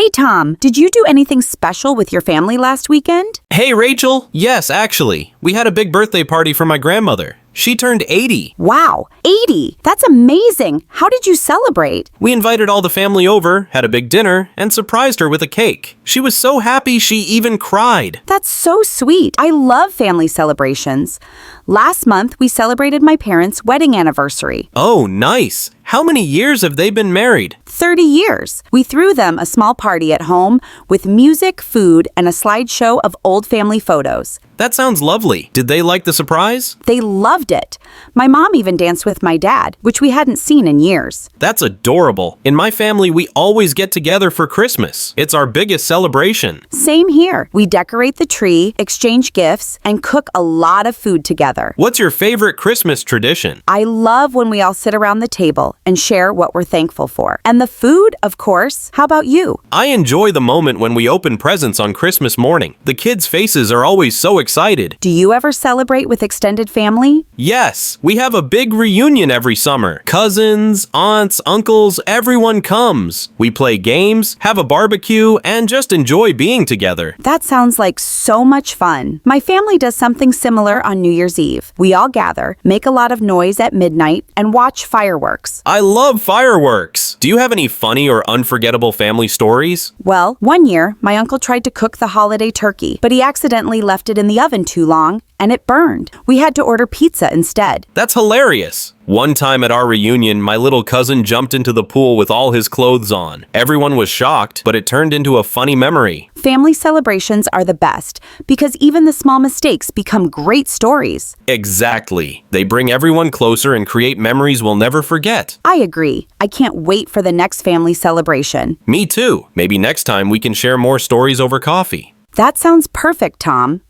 Hey, Tom, did you do anything special with your family last weekend? Hey, Rachel. Yes, actually. We had a big birthday party for my grandmother. She turned 80. Wow, 80! That's amazing! How did you celebrate? We invited all the family over, had a big dinner, and surprised her with a cake. She was so happy she even cried. That's so sweet. I love family celebrations. Last month, we celebrated my parents' wedding anniversary. Oh, nice. How many years have they been married? 30 years. We threw them a small party at home with music, food, and a slideshow of old family photos. That sounds lovely. Did they like the surprise? They loved it. My mom even danced with my dad, which we hadn't seen in years. That's adorable. In my family, we always get together for Christmas. It's our biggest celebration. Same here. We decorate the tree, exchange gifts, and cook a lot of food together. What's your favorite Christmas tradition? I love when we all sit around the table and share what we're thankful for. And the food, of course. How about you? I enjoy the moment when we open presents on Christmas morning. The kids' faces are always so excited. Do you ever celebrate with extended family? Yes, we have a big reunion every summer. Cousins, aunts, uncles, everyone comes. We play games, have a barbecue, and just enjoy being together. That sounds like so much fun. My family does something similar on New Year's Eve. We all gather, make a lot of noise at midnight, and watch fireworks. I love fireworks. Do you have any funny or unforgettable family stories? Well, one year, my uncle tried to cook the holiday turkey, but he accidentally left it in the oven too long, and it burned. We had to order pizza instead. That's hilarious. One time at our reunion, my little cousin jumped into the pool with all his clothes on. Everyone was shocked, but it turned into a funny memory. Family celebrations are the best because even the small mistakes become great stories. Exactly. They bring everyone closer and create memories we'll never forget. I agree. I can't wait for the next family celebration. Me too. Maybe next time we can share more stories over coffee. That sounds perfect, Tom.